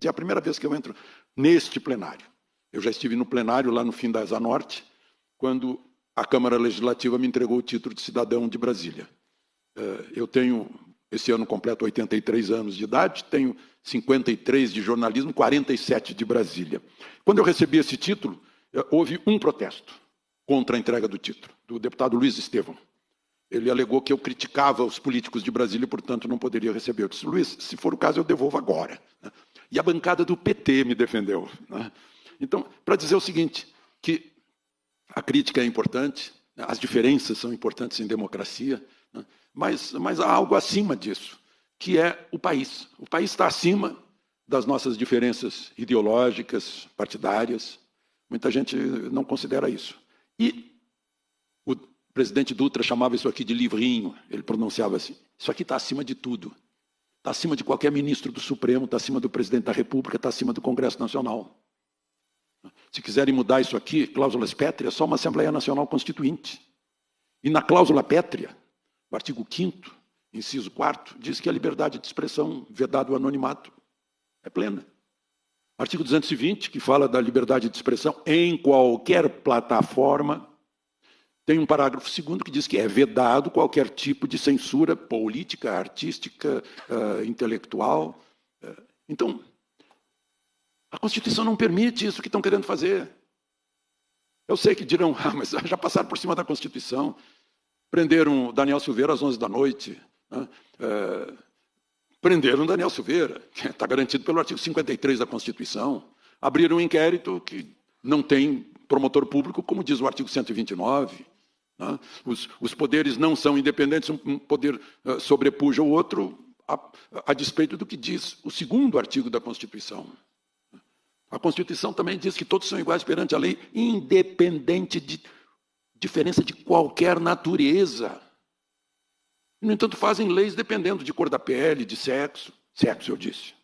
É a primeira vez que eu entro neste plenário. Eu já estive no plenário lá no fim da Asa Norte, quando a Câmara Legislativa me entregou o título de cidadão de Brasília. Eu tenho, esse ano completo 83 anos de idade, tenho 53 de jornalismo, 47 de Brasília. Quando eu recebi esse título, houve um protesto contra a entrega do título, do deputado Luiz Estevão. Ele alegou que eu criticava os políticos de Brasília e, portanto, não poderia receber. Eu disse, Luiz, se for o caso, eu devolvo agora. E a bancada do PT me defendeu. Então, para dizer o seguinte, que a crítica é importante, as diferenças são importantes em democracia, mas há algo acima disso, que é o país. O país está acima das nossas diferenças ideológicas, partidárias. Muita gente não considera isso. E o presidente Dutra chamava isso aqui de livrinho, ele pronunciava assim, isso aqui está acima de tudo. Está acima de qualquer ministro do Supremo, está acima do presidente da República, está acima do Congresso Nacional. Se quiserem mudar isso aqui, cláusulas pétreas, só uma Assembleia Nacional Constituinte. E na cláusula pétrea, o artigo 5º, inciso 4º, diz que a liberdade de expressão, vedado o anonimato, é plena. Artigo 220, que fala da liberdade de expressão em qualquer plataforma, tem um parágrafo 2º que diz que é vedado qualquer tipo de censura política, artística, intelectual. Então, a Constituição não permite isso que estão querendo fazer. Eu sei que dirão, mas já passaram por cima da Constituição. Prenderam o Daniel Silveira às 11 da noite. Prenderam o Daniel Silveira, que está garantido pelo artigo 53 da Constituição. Abriram um inquérito que não tem promotor público, como diz o artigo 129. Os poderes não são independentes, um poder sobrepuja o outro, a despeito do que diz o 2º artigo da Constituição. A Constituição também diz que todos são iguais perante a lei, independente de diferença de qualquer natureza. No entanto, fazem leis dependendo de cor da pele, de sexo. Sexo, eu disse.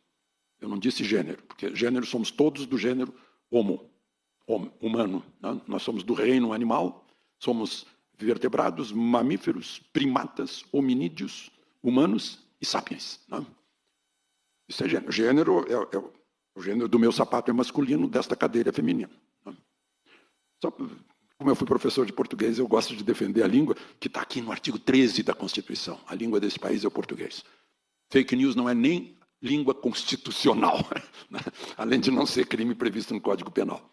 Eu não disse gênero, porque gênero somos todos do gênero humano. Nós somos do reino animal, somos vertebrados, mamíferos, primatas, hominídeos, humanos e sapiens. Isso é gênero. Gênero o gênero do meu sapato é masculino, desta cadeira é feminino. Só, como eu fui professor de português, eu gosto de defender a língua que está aqui no artigo 13 da Constituição. A língua desse país é o português. Fake news não é nem língua constitucional, além de não ser crime previsto no Código Penal.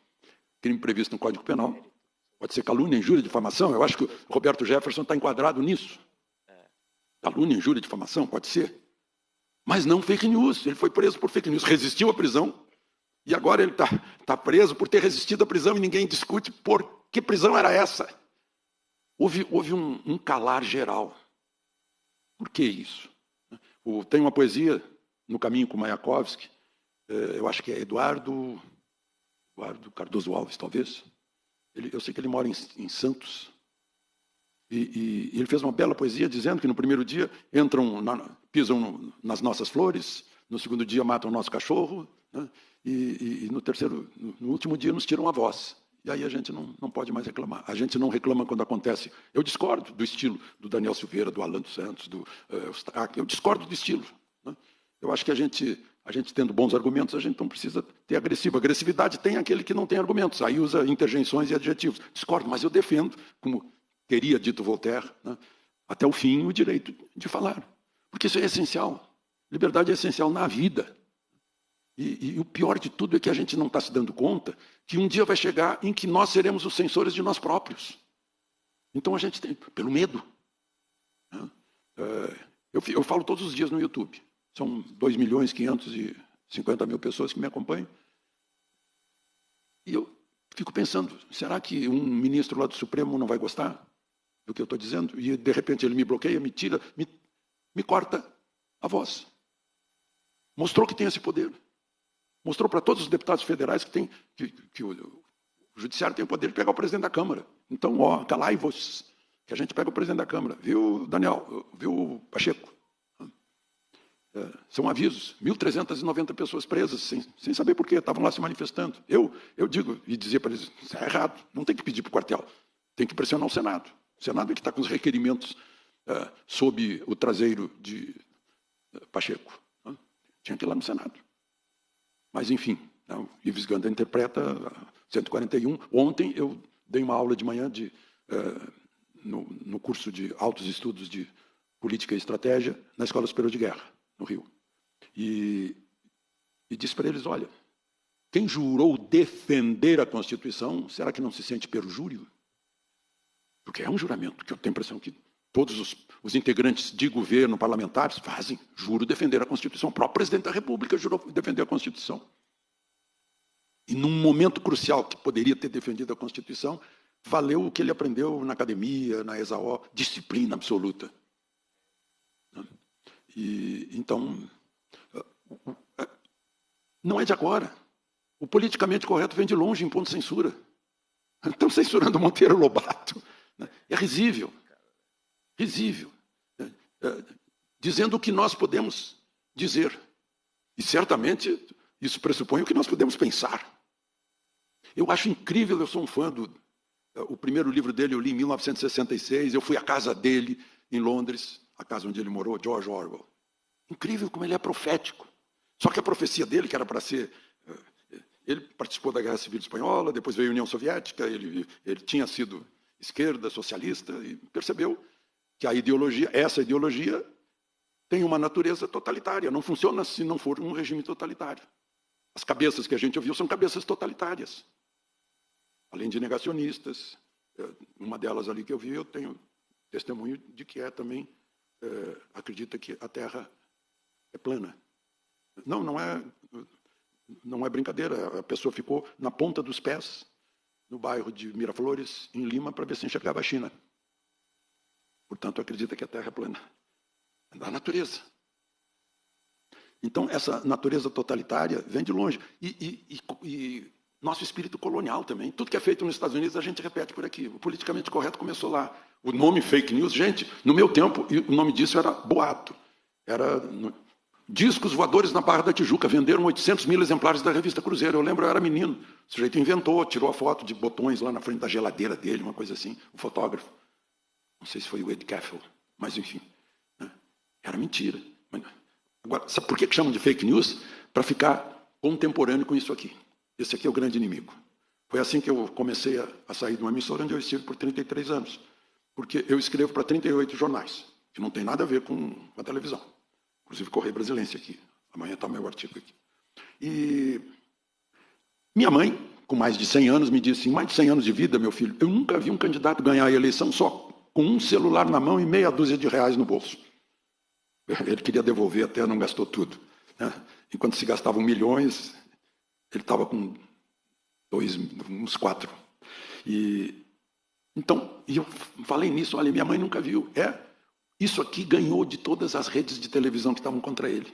Crime previsto no Código Penal pode ser calúnia, injúria, difamação. Eu acho que o Roberto Jefferson está enquadrado nisso. Calúnia, injúria, difamação, pode ser. Mas não fake news. Ele foi preso por fake news, resistiu à prisão, e agora ele está preso por ter resistido à prisão e ninguém discute por que prisão era essa. Houve um calar geral. Por que isso? Tem uma poesia, No Caminho com Mayakovsky, eu acho que é Eduardo Cardoso Alves, talvez. Eu sei que ele mora em Santos. E ele fez uma bela poesia dizendo que no primeiro dia pisam nas nossas flores, no segundo dia matam o nosso cachorro, né? E no último dia nos tiram a voz. E aí a gente não pode mais reclamar. A gente não reclama quando acontece. Eu discordo do estilo do Daniel Silveira, do Alan dos Santos, do Eustáquio. Eu discordo do estilo. Né? Eu acho que a gente tendo bons argumentos, a gente não precisa ter agressivo. Agressividade tem aquele que não tem argumentos. Aí usa interjeições e adjetivos. Discordo, mas eu defendo, como teria dito Voltaire, né, até o fim, o direito de falar. Porque isso é essencial. Liberdade é essencial na vida. E o pior de tudo é que a gente não está se dando conta que um dia vai chegar em que nós seremos os censores de nós próprios. Então a gente tem, pelo medo. Né? Eu falo todos os dias no YouTube. São 2.550.000 pessoas que me acompanham. E eu fico pensando, será que um ministro lá do Supremo não vai gostar do que eu estou dizendo? E, de repente, ele me bloqueia, me tira, me corta a voz. Mostrou que tem esse poder. Mostrou para todos os deputados federais que o judiciário tem o poder de pegar o presidente da Câmara. Então, calai-vos, que a gente pega o presidente da Câmara. Viu, Daniel? Viu, Pacheco? São avisos. 1.390 pessoas presas, sem saber por quê, estavam lá se manifestando. Eu digo e dizia para eles, isso é errado, não tem que pedir para o quartel, tem que pressionar o Senado. O Senado é que está com os requerimentos sob o traseiro de Pacheco. Tinha que ir lá no Senado. Mas, enfim, o Ives Gandra interpreta 141. Ontem eu dei uma aula de manhã no curso de altos estudos de política e estratégia na Escola Superior de Guerra, no Rio. E disse para eles, olha, quem jurou defender a Constituição, será que não se sente perjúrio? Porque é um juramento, que eu tenho a impressão que todos os integrantes de governo, parlamentares, fazem, juro defender a Constituição. O próprio presidente da República jurou defender a Constituição. E num momento crucial que poderia ter defendido a Constituição, valeu o que ele aprendeu na academia, na ESAO, disciplina absoluta. E, então, não é de agora. O politicamente correto vem de longe, impondo censura. Estão censurando Monteiro Lobato. É risível. Risível. Dizendo o que nós podemos dizer. E certamente isso pressupõe o que nós podemos pensar. Eu acho incrível, eu sou um fã o primeiro livro dele eu li em 1966, eu fui à casa dele em Londres, a casa onde ele morou, George Orwell. Incrível como ele é profético. Só que a profecia dele, que era para ser... Ele participou da Guerra Civil Espanhola, depois veio a União Soviética, ele tinha sido esquerda, socialista, e percebeu que essa ideologia tem uma natureza totalitária, não funciona se não for um regime totalitário. As cabeças que a gente ouviu são cabeças totalitárias. Além de negacionistas, uma delas ali que eu vi, eu tenho testemunho de que também acredita que a Terra é plana. Não é brincadeira. A pessoa ficou na ponta dos pés, no bairro de Miraflores, em Lima, para ver se enxergava a China. Portanto, acredita que a Terra é plana. É da natureza. Então, essa natureza totalitária vem de longe. E nosso espírito colonial também. Tudo que é feito nos Estados Unidos, a gente repete por aqui. O politicamente correto começou lá. O nome fake news, gente, no meu tempo, o nome disso era boato. Era discos voadores na Barra da Tijuca. Venderam 800 mil exemplares da revista Cruzeiro. Eu lembro, eu era menino. O sujeito inventou, tirou a foto de botões lá na frente da geladeira dele, uma coisa assim. O fotógrafo. Não sei se foi o Ed Caffell, mas enfim. Né? Era mentira. Agora, sabe por que chamam de fake news? Para ficar contemporâneo com isso aqui. Esse aqui é o grande inimigo. Foi assim que eu comecei a sair de uma emissora onde eu estive por 33 anos. Porque eu escrevo para 38 jornais, que não tem nada a ver com a televisão. Inclusive Correio Brasilense aqui. Amanhã está o meu artigo aqui. E minha mãe, com mais de 100 anos, me disse, em mais de 100 anos de vida, meu filho, eu nunca vi um candidato ganhar a eleição só com um celular na mão e meia dúzia de reais no bolso. Ele queria devolver, até não gastou tudo. Né? Enquanto se gastavam milhões, ele estava com uns 4. Então, eu falei nisso, olha, minha mãe nunca viu. Isso aqui ganhou de todas as redes de televisão que estavam contra ele.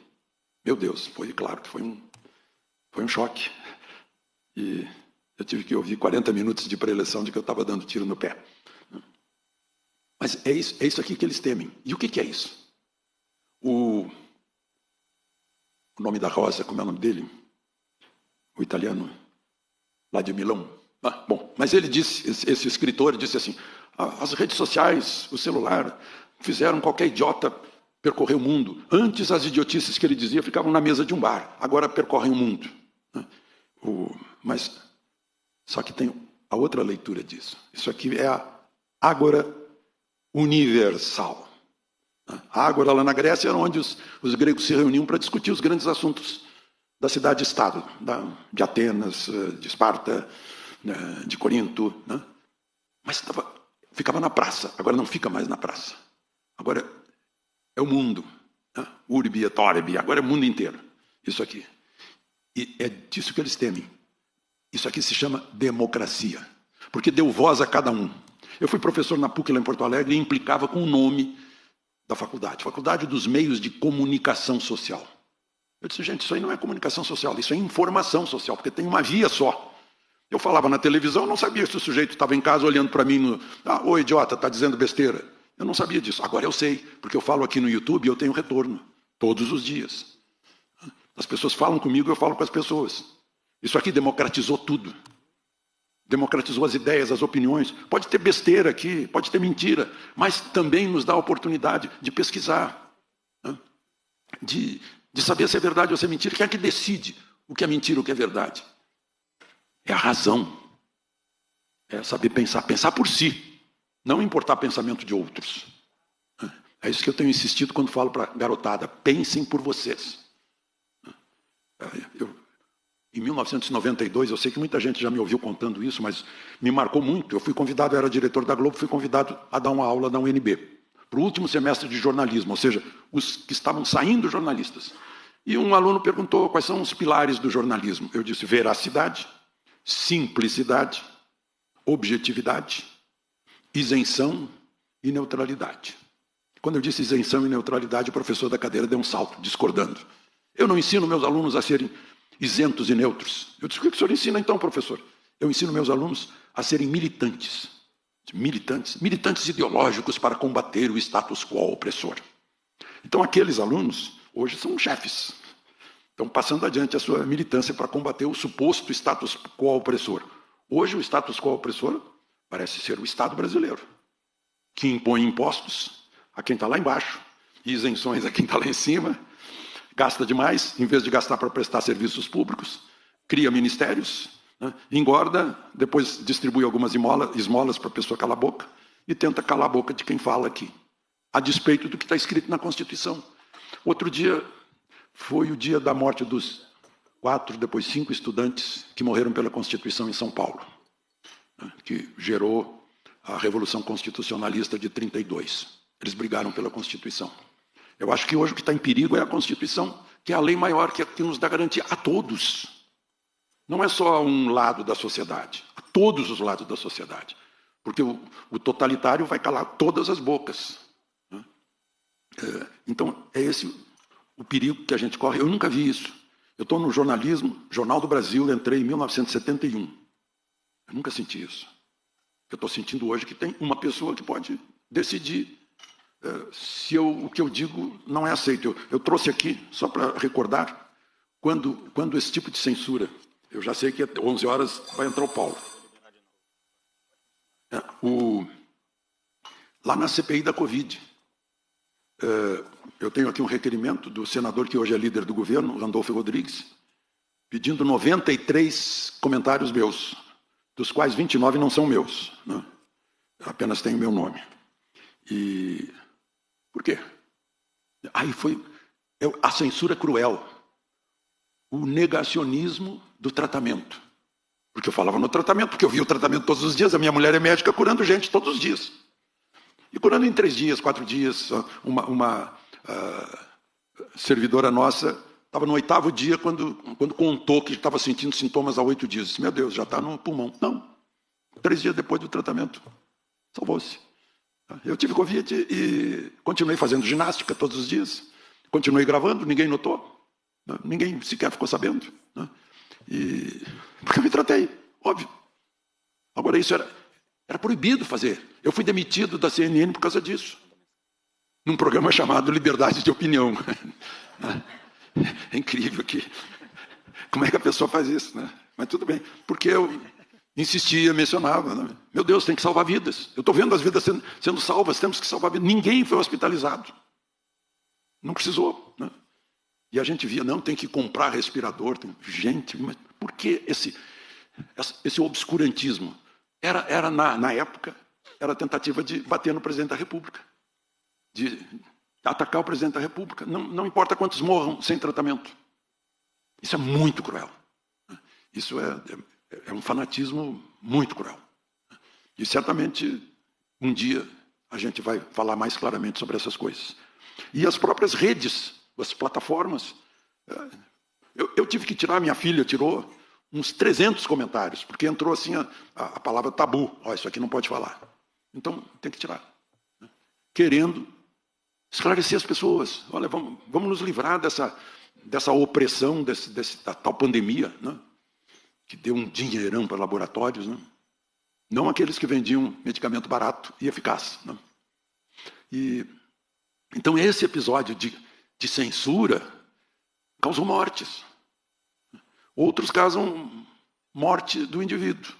Meu Deus, foi claro que foi um choque. E eu tive que ouvir 40 minutos de pré-eleição de que eu estava dando tiro no pé. Mas é isso aqui que eles temem. E o que é isso? O nome da Rosa, como é o nome dele? O italiano, lá de Milão. Bom, mas ele disse, esse escritor disse assim, as redes sociais, o celular, fizeram qualquer idiota percorrer o mundo. Antes, as idiotices que ele dizia ficavam na mesa de um bar. Agora percorrem o mundo. Mas, só que tem a outra leitura disso. Isso aqui é a ágora universal. A ágora lá na Grécia era onde os gregos se reuniam para discutir os grandes assuntos da cidade-estado, de Atenas, de Esparta, de Corinto. Né? Mas ficava na praça, agora não fica mais na praça. Agora é o mundo. Né? Urbi et orbi, agora é o mundo inteiro. Isso aqui. E é disso que eles temem. Isso aqui se chama democracia, porque deu voz a cada um. Eu fui professor na PUC lá em Porto Alegre e implicava com o nome da faculdade, Faculdade dos Meios de Comunicação Social. Eu disse, gente, isso aí não é comunicação social, isso é informação social, porque tem uma via só. Eu falava na televisão, não sabia se o sujeito estava em casa olhando para mim, ô idiota, está dizendo besteira. Eu não sabia disso, agora eu sei, porque eu falo aqui no YouTube e eu tenho retorno, todos os dias. As pessoas falam comigo, eu falo com as pessoas. Isso aqui democratizou tudo. Democratizou as ideias, as opiniões. Pode ter besteira aqui, pode ter mentira, mas também nos dá a oportunidade de pesquisar, né? de saber se é verdade ou se é mentira. Quem é que decide O que é mentira, o que é verdade? É a razão. É saber pensar, pensar por si, não importar pensamento de outros. É isso que eu tenho insistido quando falo para a garotada, pensem por vocês. Em 1992, eu sei que muita gente já me ouviu contando isso, mas me marcou muito. Eu fui convidado, eu era diretor da Globo, fui convidado a dar uma aula na UNB, para o último semestre de jornalismo, ou seja, os que estavam saindo jornalistas. E um aluno perguntou quais são os pilares do jornalismo. Eu disse veracidade, simplicidade, objetividade, isenção e neutralidade. Quando eu disse isenção e neutralidade, o professor da cadeira deu um salto, discordando. Eu não ensino meus alunos a serem isentos e neutros. Eu disse, o que o senhor ensina então, professor? Eu ensino meus alunos a serem militantes. Militantes ideológicos para combater o status quo opressor. Então, aqueles alunos, hoje, são chefes. Estão passando adiante a sua militância para combater o suposto status quo opressor. Hoje, o status quo opressor parece ser o Estado brasileiro, que impõe impostos a quem está lá embaixo, e isenções a quem está lá em cima, gasta demais, em vez de gastar para prestar serviços públicos, cria ministérios, né, engorda, depois distribui algumas esmolas para a pessoa calar a boca, e tenta calar a boca de quem fala aqui, a despeito do que está escrito na Constituição. Outro dia foi o dia da morte dos 4, depois 5 estudantes que morreram pela Constituição em São Paulo, né, que gerou a Revolução Constitucionalista de 32. Eles brigaram pela Constituição. Eu acho que hoje o que está em perigo é a Constituição, que é a lei maior que nos dá garantia a todos. Não é só um lado da sociedade, a todos os lados da sociedade. Porque o totalitário vai calar todas as bocas. Né? Então, é esse o perigo que a gente corre. Eu nunca vi isso. Eu estou no jornalismo, Jornal do Brasil, entrei em 1971. Eu nunca senti isso. Eu estou sentindo hoje que tem uma pessoa que pode decidir se o que eu digo não é aceito. Eu trouxe aqui, só para recordar, quando esse tipo de censura, eu já sei que às 11 horas vai entrar o Paulo. Lá na CPI da Covid, eu tenho aqui um requerimento do senador que hoje é líder do governo, Randolfo Rodrigues, pedindo 93 comentários meus, dos quais 29 não são meus, né? Apenas tem o meu nome. E por quê? Aí foi a censura cruel, o negacionismo do tratamento. Porque eu falava no tratamento, porque eu via o tratamento todos os dias, a minha mulher é médica curando gente todos os dias. E curando em 3 dias, 4 dias, uma servidora nossa estava no 8º dia quando contou que estava sentindo sintomas há 8 dias. Disse, meu Deus, já está no pulmão. Não, 3 dias depois do tratamento, salvou-se. Eu tive Covid e continuei fazendo ginástica todos os dias. Continuei gravando, ninguém notou. Né? Ninguém sequer ficou sabendo. Né? Porque eu me tratei, óbvio. Agora, isso era proibido fazer. Eu fui demitido da CNN por causa disso. Num programa chamado Liberdade de Opinião. É incrível como é que a pessoa faz isso, né? Mas tudo bem. Porque eu insistia, mencionava, né? Meu Deus, tem que salvar vidas. Eu estou vendo as vidas sendo salvas, temos que salvar vidas. Ninguém foi hospitalizado. Não precisou. Né? E a gente via, não, tem que comprar respirador. Gente, mas por que esse obscurantismo? Era na época, era a tentativa de bater no presidente da República. De atacar o presidente da República. Não importa quantos morram sem tratamento. Isso é muito cruel. Isso é um fanatismo muito cruel. E certamente, um dia, a gente vai falar mais claramente sobre essas coisas. E as próprias redes, as plataformas. Eu tive que tirar, minha filha tirou uns 300 comentários, porque entrou assim a palavra tabu. Isso aqui não pode falar. Então, tem que tirar. Querendo esclarecer as pessoas. Olha, vamos nos livrar dessa opressão, da tal pandemia, né? Que deu um dinheirão para laboratórios, né? Não aqueles que vendiam medicamento barato e eficaz. Né? Então, esse episódio de censura causou mortes. Outros causam morte do indivíduo.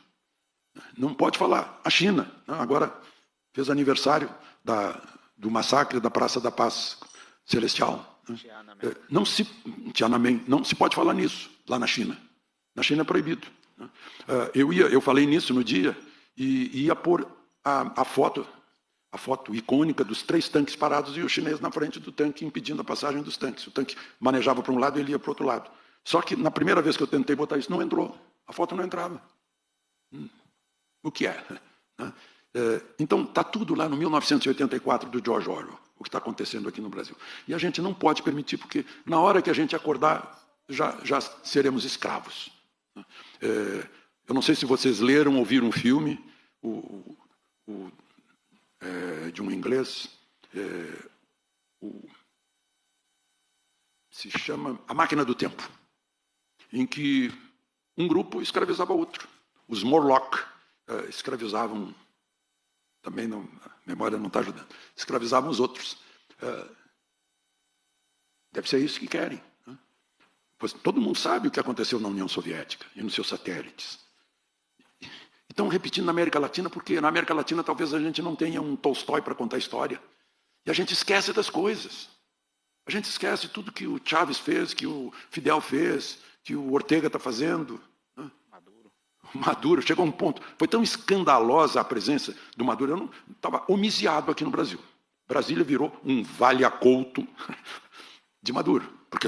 Não pode falar. A China, né? Agora fez aniversário do massacre da Praça da Paz Celestial. Né? Tiananmen, não se pode falar nisso. lá na China. Na China é proibido. Eu falei nisso no dia e ia pôr a foto icônica dos 3 tanques parados e o chinês na frente do tanque impedindo a passagem dos tanques. O tanque manejava para um lado e ele ia para o outro lado. Só que na primeira vez que eu tentei botar isso, não entrou. A foto não entrava. O que é? Então, está tudo lá no 1984 do George Orwell, o que está acontecendo aqui no Brasil. E a gente não pode permitir, porque na hora que a gente acordar, já seremos escravos. Eu não sei se vocês leram ou viram um filme de um inglês, se chama A Máquina do Tempo, em que um grupo escravizava outro. Os Morlock escravizavam, também não, a memória não está ajudando, escravizavam os outros. Deve ser isso que querem. Pois todo mundo sabe o que aconteceu na União Soviética e nos seus satélites. Estão repetindo na América Latina, porque na América Latina talvez a gente não tenha um Tolstói para contar a história. E a gente esquece das coisas. A gente esquece tudo que o Chávez fez, que o Fidel fez, que o Ortega está fazendo. Maduro, chegou a um ponto. Foi tão escandalosa a presença do Maduro, eu estava homiciado aqui no Brasil. Brasília virou um vale-a-couto de Maduro, porque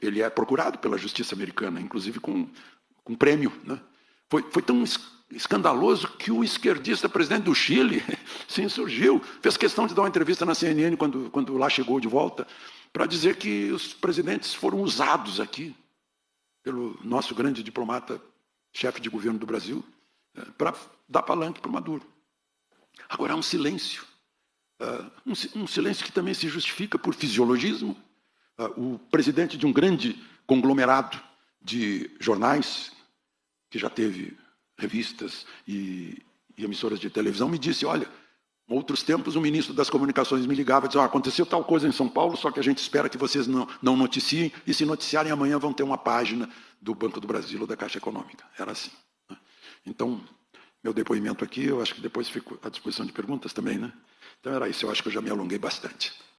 ele é procurado pela justiça americana, inclusive com prêmio. Né? Foi tão escandaloso que o esquerdista presidente do Chile se insurgiu, fez questão de dar uma entrevista na CNN quando lá chegou de volta, para dizer que os presidentes foram usados aqui pelo nosso grande diplomata, chefe de governo do Brasil, para dar palanque para o Maduro. Agora há um silêncio. Um silêncio que também se justifica por fisiologismo. O presidente de um grande conglomerado de jornais, que já teve revistas e emissoras de televisão, me disse, olha, em outros tempos o ministro das Comunicações me ligava e dizia, aconteceu tal coisa em São Paulo, só que a gente espera que vocês não noticiem, e se noticiarem amanhã vão ter uma página do Banco do Brasil ou da Caixa Econômica. Era assim. Então, meu depoimento aqui, eu acho que depois fico à disposição de perguntas também, né? Então era isso, eu acho que eu já me alonguei bastante.